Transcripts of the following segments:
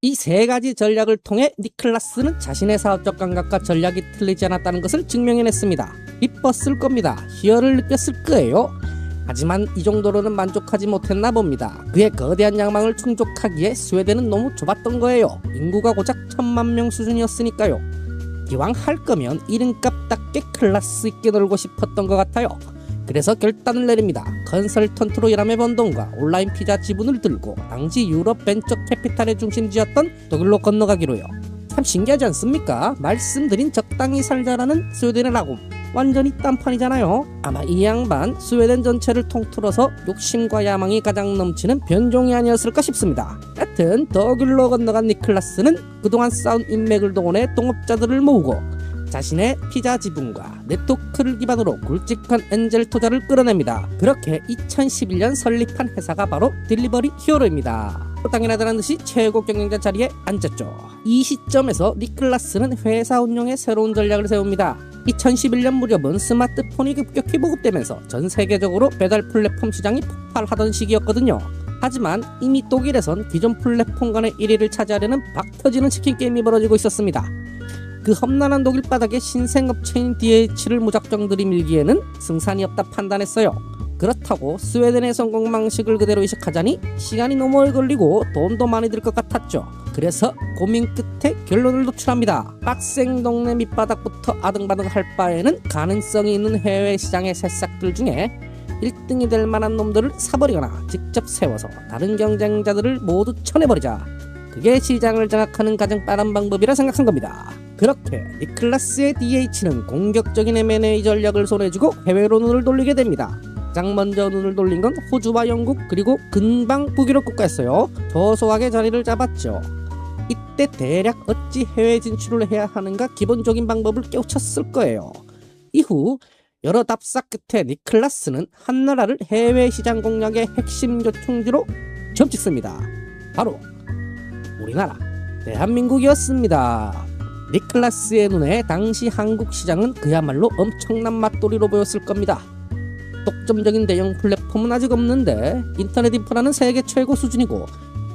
이 세 가지 전략을 통해 니클라스는 자신의 사업적 감각과 전략이 틀리지 않았다는 것을 증명해냈습니다. 기뻤을 겁니다. 희열을 느꼈을 거예요. 하지만 이 정도로는 만족하지 못했나 봅니다. 그의 거대한 야망을 충족하기에 스웨덴은 너무 좁았던 거예요. 인구가 고작 1000만 명 수준이었으니까요. 기왕 할 거면 이름값답게 클래스 있게 놀고 싶었던 것 같아요. 그래서 결단을 내립니다. 컨설턴트로 일하며 번 돈과 온라인 피자 지분을 들고 당시 유럽 벤처 캐피탈의 중심지였던 독일로 건너가기로요. 참 신기하지 않습니까? 말씀드린 적당히 살자라는 스웨덴의 라곰, 완전히 딴판이잖아요. 아마 이 양반 스웨덴 전체를 통틀어서 욕심과 야망이 가장 넘치는 변종이 아니었을까 싶습니다. 하여튼 독일로 건너간 니클라스는 그동안 쌓은 인맥을 동원해 동업자들을 모으고 자신의 피자 지분과 네트워크를 기반으로 굵직한 엔젤 투자를 끌어냅니다. 그렇게 2011년 설립한 회사가 바로 딜리버리 히어로입니다. 당연하다는 듯이 최고 경영자 자리에 앉았죠. 이 시점에서 니클라스는 회사 운영에 새로운 전략을 세웁니다. 2011년 무렵은 스마트폰이 급격히 보급되면서 전 세계적으로 배달 플랫폼 시장이 폭발하던 시기였거든요. 하지만 이미 독일에선 기존 플랫폼 간의 1위를 차지하려는 박터지는 치킨 게임이 벌어지고 있었습니다. 그 험난한 독일 바닥에 신생업체인 DH를 무작정 들이밀기에는 승산이 없다 판단했어요. 그렇다고 스웨덴의 성공 방식을 그대로 이식하자니 시간이 너무 오래 걸리고 돈도 많이 들 것 같았죠. 그래서 고민 끝에 결론을 도출합니다. 빡생 동네 밑바닥부터 아등바등 할 바에는 가능성이 있는 해외 시장의 새싹들 중에 1등이 될 만한 놈들을 사버리거나 직접 세워서 다른 경쟁자들을 모두 쳐내버리자. 그게 시장을 장악하는 가장 빠른 방법이라 생각한 겁니다. 그렇게 니클라스의 DH는 공격적인 M&A 전략을 손에 쥐고 해외로 눈을 돌리게 됩니다. 가장 먼저 눈을 돌린 건 호주와 영국 그리고 근방 북유럽 국가였어요. 소소하게 자리를 잡았죠. 이때 대략 어찌 해외 진출을 해야 하는가 기본적인 방법을 깨우쳤을 거예요. 이후 여러 답사 끝에 니클라스는 한나라를 해외 시장 공략의 핵심 요충지로 점찍습니다. 바로 우리나라 대한민국이었습니다. 니클라스의 눈에 당시 한국 시장은 그야말로 엄청난 맛돌이로 보였을 겁니다. 독점적인 대형 플랫폼은 아직 없는데 인터넷 인프라는 세계 최고 수준이고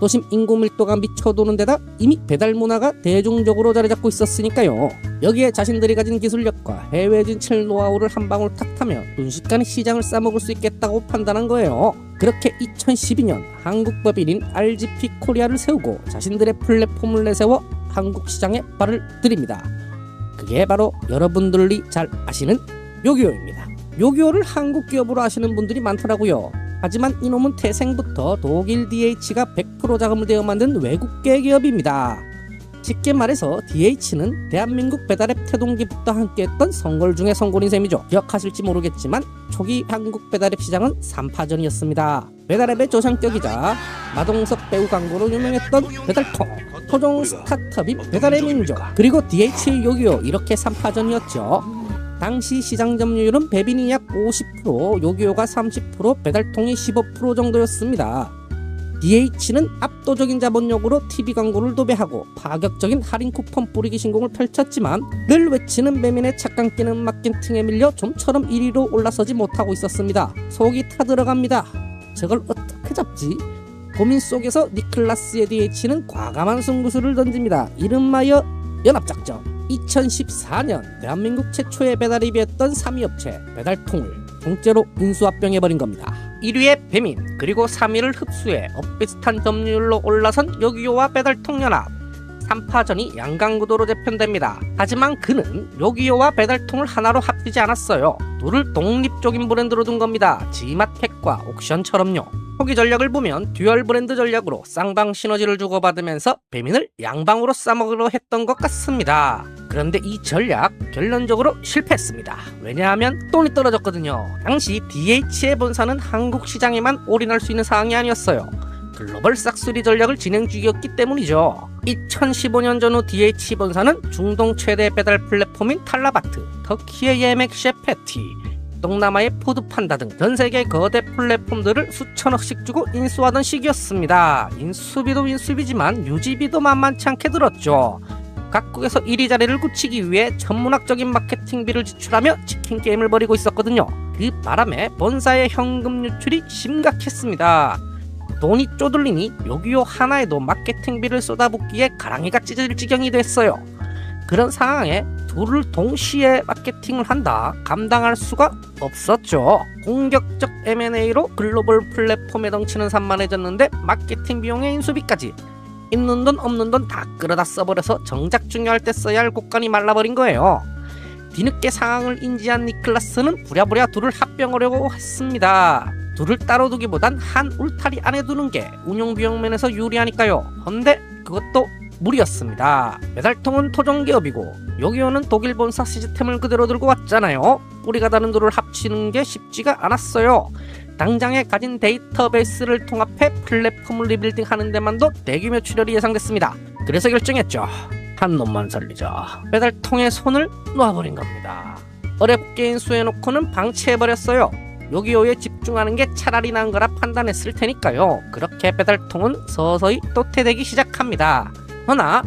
도심 인구 밀도가 미쳐도는 데다 이미 배달 문화가 대중적으로 자리 잡고 있었으니까요. 여기에 자신들이 가진 기술력과 해외 진출 노하우를 한 방울 탁 타면 순식간에 시장을 싸먹을 수 있겠다고 판단한 거예요. 그렇게 2012년 한국 법인인 RGP 코리아를 세우고 자신들의 플랫폼을 내세워 한국 시장에 발을 들입니다. 그게 바로 여러분들이 잘 아시는 요기요입니다. 요기요를 한국 기업으로 아시는 분들이 많더라고요. 하지만 이놈은 태생부터 독일 DH가 100% 자금을 대어 만든 외국계 기업입니다. 쉽게 말해서 DH는 대한민국 배달앱 태동기부터 함께했던 성골 중의 성골인 셈이죠. 기억하실지 모르겠지만 초기 한국 배달앱 시장은 3파전이었습니다. 배달앱의 조상격이자 마동석 배우 광고로 유명했던 배달통, 토종 스타트업인 배달의 민족, 그리고 DH의 요기요, 이렇게 3파전이었죠. 당시 시장 점유율은 배빈이 약 50%, 요기요가 30%, 배달통이 15% 정도였습니다. DH는 압도적인 자본력으로 TV 광고를 도배하고 파격적인 할인 쿠폰 뿌리기 신공을 펼쳤지만 늘 외치는 배민의 착각기는 맡긴 틈에 밀려 좀처럼 1위로 올라서지 못하고 있었습니다. 속이 타들어갑니다. 저걸 어떻게 잡지? 고민 속에서 니클라스의 DH는 과감한 승부수를 던집니다. 이름하여 연합작전. 2014년 대한민국 최초의 배달앱이었던 3위 업체 배달통을 통째로 인수합병해버린 겁니다. 1위의 배민 그리고 3위를 흡수해 엇비슷한 점유율로 올라선 요기요와 배달통 연합. 3파전이 양강구도로 재편됩니다. 하지만 그는 요기요와 배달통을 하나로 합치지 않았어요. 둘을 독립적인 브랜드로 둔 겁니다. 지마텍과 옥션처럼요. 초기 전략을 보면 듀얼 브랜드 전략으로 쌍방 시너지를 주고받으면서 배민을 양방으로 싸먹으려 했던 것 같습니다. 그런데 이 전략 결론적으로 실패했습니다. 왜냐하면 돈이 떨어졌거든요. 당시 DH의 본사는 한국 시장에만 올인할 수 있는 상황이 아니었어요. 글로벌 싹쓸이 전략을 진행 중이었기 때문이죠. 2015년 전후 DH 본사는 중동 최대 배달 플랫폼인 탈라바트, 터키의 예맥 셰페티, 동남아의 푸드판다 등 전세계 거대 플랫폼들을 수천억씩 주고 인수하던 시기였습니다. 인수비도 인수비지만 유지비도 만만치 않게 들었죠. 각국에서 1위 자리를 굳히기 위해 천문학적인 마케팅비를 지출하며 치킨 게임을 벌이고 있었거든요. 그 바람에 본사의 현금 유출이 심각했습니다. 돈이 쪼들리니 요기요 하나에도 마케팅비를 쏟아붓기에 가랑이가 찢어질 지경이 됐어요. 그런 상황에 둘을 동시에 마케팅을 한다? 감당할 수가 없었죠. 공격적 M&A로 글로벌 플랫폼에 덩치는 산만해졌는데 마케팅 비용의 인수비까지 있는 돈 없는 돈 다 끌어다 써버려서 정작 중요할 때 써야 할 곳간이 말라버린 거예요. 뒤늦게 상황을 인지한 니클라스는 부랴부랴 둘을 합병하려고 했습니다. 둘을 따로 두기보단 한 울타리 안에 두는 게 운영 비용 면에서 유리하니까요. 헌데 그것도 무리였습니다. 배달통은 토종기업이고 요기요는 독일 본사 시스템을 그대로 들고 왔잖아요. 뿌리가 다른 둘을 합치는 게 쉽지가 않았어요. 당장에 가진 데이터베이스를 통합해 플랫폼을 리빌딩하는 데만도 대규모 출혈이 예상됐습니다. 그래서 결정했죠. 한 놈만 살리자. 배달통에 손을 놓아버린 겁니다. 어렵게 인수해놓고는 방치해버렸어요. 요기요에 집중하는 게 차라리 나은 거라 판단했을 테니까요. 그렇게 배달통은 서서히 또태되기 시작합니다. 허나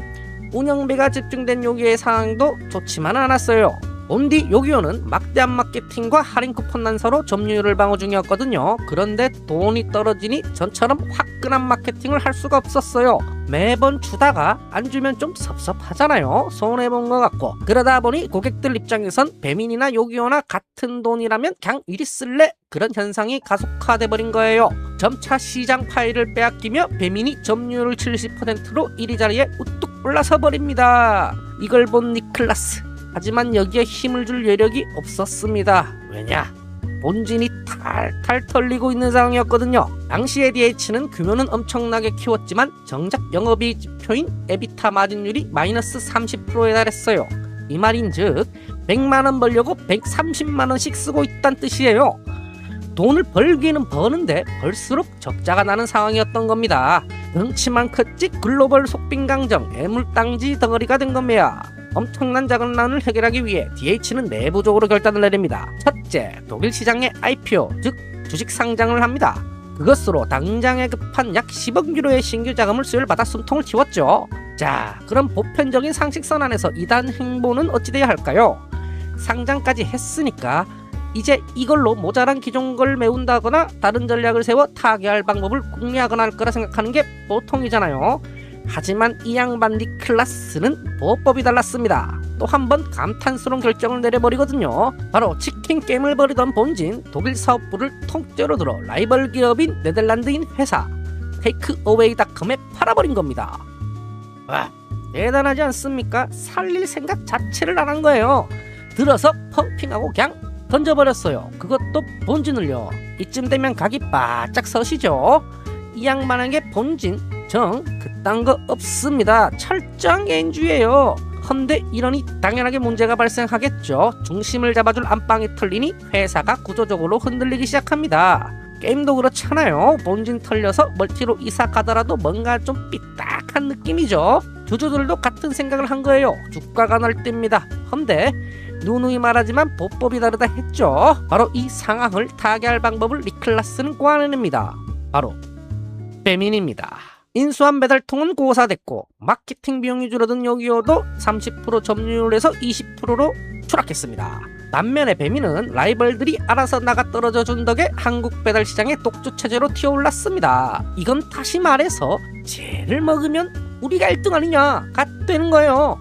운영비가 집중된 요기요의 상황도 좋지만은 않았어요. 온디 요기요는 막대한 마케팅과 할인 쿠폰 난사로 점유율을 방어 중이었거든요. 그런데 돈이 떨어지니 전처럼 화끈한 마케팅을 할 수가 없었어요. 매번 주다가 안 주면 좀 섭섭하잖아요. 손해본 것 같고. 그러다 보니 고객들 입장에선 배민이나 요기요나 같은 돈이라면 그냥 이리 쓸래? 그런 현상이 가속화돼 버린 거예요. 점차 시장 파일을 빼앗기며 배민이 점유율 70%로 이리저리에 우뚝 올라서 버립니다. 이걸 본 니클라스. 하지만 여기에 힘을 줄 여력이 없었습니다. 왜냐? 본진이 탈탈 털리고 있는 상황이었거든요. 당시에 DH는 규모는 엄청나게 키웠지만 정작 영업이익 지표인 에비타 마진율이 마이너스 30%에 달했어요. 이 말인즉 100만원 벌려고 130만원씩 쓰고 있다는 뜻이에요. 돈을 벌기는 버는데 벌수록 적자가 나는 상황이었던 겁니다. 덩치만 컸지 글로벌 속빈강정 애물당지 덩어리가 된 겁니다. 엄청난 자금난을 해결하기 위해 DH는 내부적으로 결단을 내립니다. 첫째, 독일 시장에 IPO, 즉 주식 상장을 합니다. 그것으로 당장에 급한 약 10억 유로의 신규 자금을 수혈받아 숨통을 틔웠죠. 자, 그럼 보편적인 상식선 안에서 이단 행보는 어찌 돼야 할까요? 상장까지 했으니까 이제 이걸로 모자란 기존 걸 메운다거나 다른 전략을 세워 타개할 방법을 궁리하거나 할 거라 생각하는 게 보통이잖아요. 하지만 이 양반 니클라스는 보법이 달랐습니다. 또 한 번 감탄스러운 결정을 내려버리거든요. 바로 치킨 게임을 벌이던 본진 독일 사업부를 통째로 들어 라이벌 기업인 네덜란드인 회사 테이크어웨이닷컴에 팔아버린 겁니다. 와, 대단하지 않습니까? 살릴 생각 자체를 안 한 거예요. 들어서 펌핑하고 그냥 던져버렸어요. 그것도 본진을요. 이쯤 되면 각이 바짝 서시죠. 이 양반에게 본진 그딴 거 없습니다. 철저한 개인주의예요. 헌데 이러니 당연하게 문제가 발생하겠죠. 중심을 잡아줄 안방이 털리니 회사가 구조적으로 흔들리기 시작합니다. 게임도 그렇잖아요. 본진 털려서 멀티로 이사 가더라도 뭔가 좀 삐딱한 느낌이죠. 주주들도 같은 생각을 한 거예요. 주가가 날뛰입니다. 헌데 누누이 말하지만 보법이 다르다 했죠. 바로 이 상황을 타개할 방법을 니클라스는 꼬아냅니다. 바로 배민입니다. 인수한 배달통은 고사됐고 마케팅 비용이 줄어든 요기요도 30% 점유율에서 20%로 추락했습니다. 반면에 배민은 라이벌들이 알아서 나가 떨어져 준 덕에 한국 배달 시장의 독주 체제로 튀어올랐습니다. 이건 다시 말해서 쟤를 먹으면 우리가 1등 아니냐가 되는 거예요.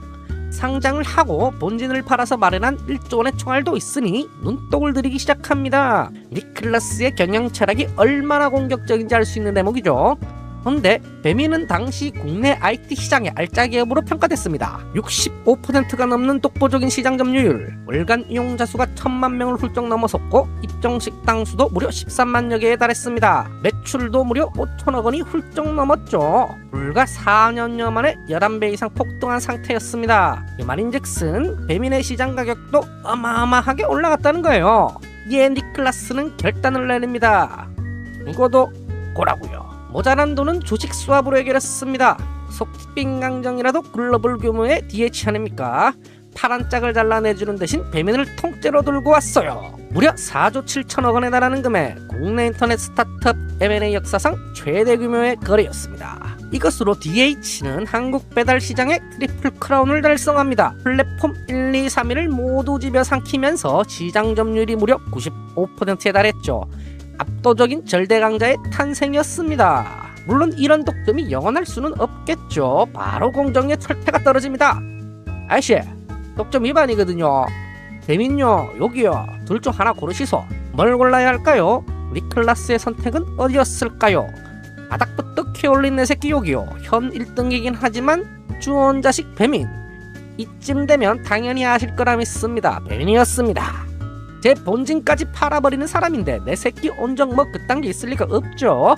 상장을 하고 본진을 팔아서 마련한 1조 원의 총알도 있으니 눈독을 들이기 시작합니다. 니클라스의 경영 철학이 얼마나 공격적인지 알 수 있는 대목이죠. 그런데 배민은 당시 국내 IT 시장의 알짜 기업으로 평가됐습니다. 65%가 넘는 독보적인 시장 점유율, 월간 이용자 수가 1000만 명을 훌쩍 넘어섰고 입점 식당 수도 무려 13만여 개에 달했습니다. 매출도 무려 5천억 원이 훌쩍 넘었죠. 불과 4년여 만에 11배 이상 폭등한 상태였습니다. 이 말인즉슨 배민의 시장 가격도 어마어마하게 올라갔다는 거예요. 이에 니클라스는 결단을 내립니다. 죽어도 고라고요. 모자란 돈은 주식 수합으로 해결했습니다. 속빈강정이라도 글로벌 규모의 DH 아닙니까? 파란 짝을 잘라내주는 대신 배민을 통째로 들고 왔어요. 무려 4조 7천억 원에 달하는 금액, 국내 인터넷 스타트업 M&A 역사상 최대 규모의 거래였습니다. 이것으로 DH는 한국 배달 시장의 트리플 크라운을 달성합니다. 플랫폼 1, 2, 3위를 모두 집어삼키면서 시장 점유율이 무려 95%에 달했죠. 압도적인 절대 강자의 탄생이었습니다. 물론 이런 독점이 영원할 수는 없겠죠. 바로 공정의 철퇴가 떨어집니다. 아이씨, 독점 위반이거든요. 배민요, 여기요. 둘 중 하나 고르시소. 뭘 골라야 할까요? 니클라스의 선택은 어디였을까요? 바닥부터 키올린 내 새끼 여기요. 현 1등이긴 하지만 주원자식 배민. 이쯤 되면 당연히 아실 거라 믿습니다. 배민이었습니다. 제 본진까지 팔아버리는 사람인데 내 새끼 온정 뭐 그딴 게 있을 리가 없죠.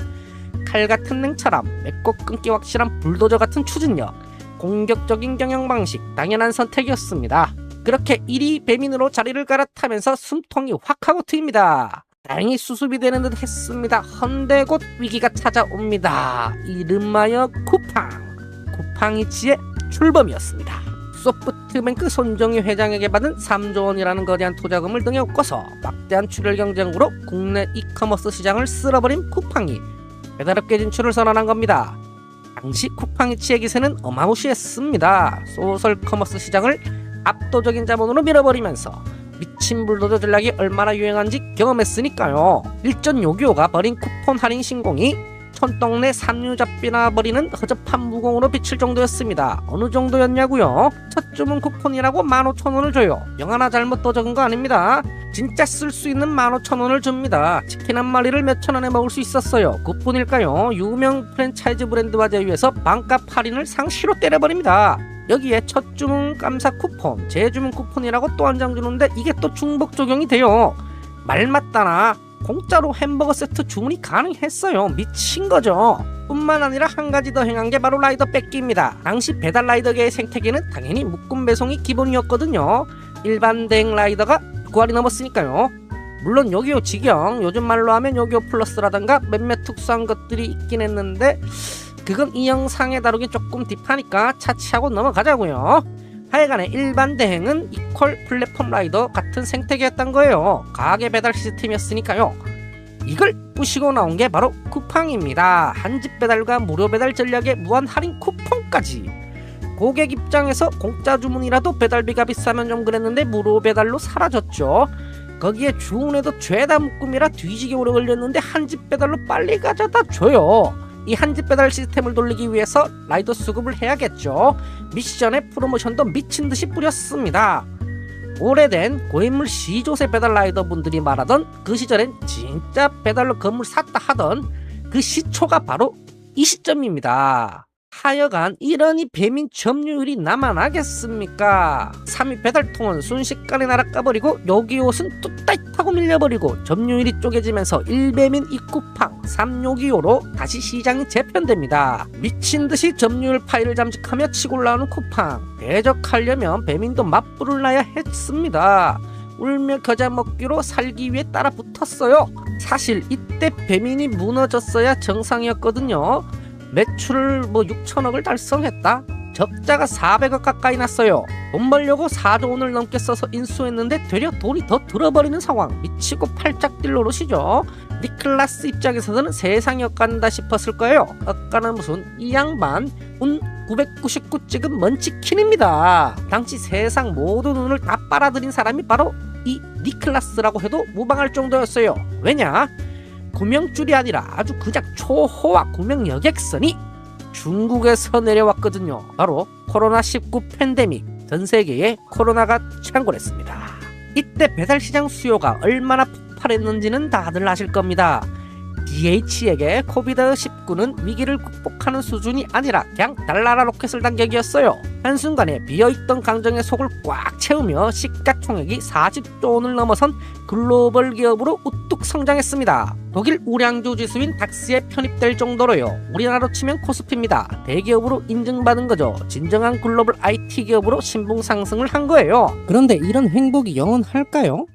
칼같은 냉철함, 맺고 끊기 확실한 불도저 같은 추진력, 공격적인 경영 방식, 당연한 선택이었습니다. 그렇게 1위 배민으로 자리를 갈아타면서 숨통이 확 하고 트입니다. 다행히 수습이 되는 듯 했습니다. 헌데 곧 위기가 찾아옵니다. 이름하여 쿠팡. 쿠팡이치의 출범이었습니다. 소프트뱅크 손정희 회장에게 받은 3조 원이라는 거대한 투자금을 등에 업고서 막대한 출혈 경쟁으로 국내 이커머스 시장을 쓸어버린 쿠팡이 배달업계 진출을 선언한 겁니다. 당시 쿠팡이치의 기세는 어마무시했습니다. 소셜 커머스 시장을 압도적인 자본으로 밀어버리면서 미친 불도저 전략이 얼마나 유행한지 경험했으니까요. 일전 요기요가 벌인 쿠폰 할인 신공이 촌동네 산유잡비나 버리는 허접한 무공으로 비칠 정도였습니다. 어느 정도였냐고요? 첫 주문 쿠폰이라고 15,000원을 줘요. 영 하나 잘못 더 적은 거 아닙니다. 진짜 쓸 수 있는 15,000원을 줍니다. 치킨 한 마리를 몇천 원에 먹을 수 있었어요. 그뿐일까요? 유명 프랜차이즈 브랜드와 제휴해서 반값 할인을 상시로 때려버립니다. 여기에 첫 주문 감사 쿠폰, 재주문 쿠폰이라고 또 한 장 주는데 이게 또 중복 적용이 돼요. 말 맞다나 공짜로 햄버거 세트 주문이 가능했어요. 미친 거죠. 뿐만 아니라 한 가지 더 행한 게 바로 라이더 뺏기입니다. 당시 배달 라이더계의 생태계는 당연히 묶음 배송이 기본이었거든요. 일반 대행 라이더가 9알이 넘었으니까요. 물론 요기요 직영, 요즘 말로 하면 요기요 플러스라던가 몇몇 특수한 것들이 있긴 했는데 그건 이 영상에 다루기 조금 딥하니까 차치하고 넘어가자고요. 하여간에 일반 대행은 이퀄 플랫폼 라이더 같은 생태계였던 거예요. 가게 배달 시스템이었으니까요. 이걸 부시고 나온 게 바로 쿠팡입니다. 한집 배달과 무료 배달 전략에 무한 할인 쿠폰까지. 고객 입장에서 공짜 주문이라도 배달비가 비싸면 좀 그랬는데 무료 배달로 사라졌죠. 거기에 주문에도 죄다 묶음이라 뒤지게 오래 걸렸는데 한집 배달로 빨리 가져다 줘요. 이 한집 배달 시스템을 돌리기 위해서 라이더 수급을 해야겠죠. 미션의 프로모션도 미친듯이 뿌렸습니다. 오래된 고인물 시조세 배달 라이더 분들이 말하던 그 시절엔 진짜 배달로 건물 샀다 하던 그 시초가 바로 이 시점입니다. 하여간 이러니 배민 점유율이 남아나겠습니까? 3위 배달통은 순식간에 날아가버리고 요기요옷은 뚝딱하고 밀려버리고 점유율이 쪼개지면서 1배민 입쿠팡 3요기요로 다시 시장이 재편됩니다. 미친듯이 점유율 파일을 잠식하며 치고 올라오는 쿠팡. 대적하려면 배민도 맞불을 놔야 했습니다. 울며 겨자 먹기로 살기 위해 따라 붙었어요. 사실 이때 배민이 무너졌어야 정상이었거든요. 매출을 6천억을 달성했다? 적자가 400억 가까이 났어요. 돈 벌려고 4조 원을 넘게 써서 인수했는데 되려 돈이 더 들어버리는 상황. 미치고 팔짝 뛸 노릇이죠. 니클라스 입장에서는 세상이 엇간다 싶었을 거예요. 엇가는 무슨, 이 양반 운 999 찍은 먼치킨입니다. 당시 세상 모든 운을 다 빨아들인 사람이 바로 이 니클라스라고 해도 무방할 정도였어요. 왜냐? 구명줄이 아니라 아주 그냥 초호화 구명 여객선이 중국에서 내려왔거든요. 바로 코로나19 팬데믹, 전 세계에 코로나가 창궐했습니다. 이때 배달시장 수요가 얼마나 폭발했는지는 다들 아실 겁니다. DH에게 코비드19는 위기를 극복하는 수준이 아니라 그냥 달나라 로켓을 단 격이었어요. 한순간에 비어있던 강정의 속을 꽉 채우며 시가총액이 40조 원을 넘어선 글로벌 기업으로 우뚝 성장했습니다. 독일 우량주 지수인 닥스에 편입될 정도로요. 우리나라로 치면 코스피입니다. 대기업으로 인증받은 거죠. 진정한 글로벌 IT 기업으로 신분 상승을 한 거예요. 그런데 이런 행복이 영원할까요?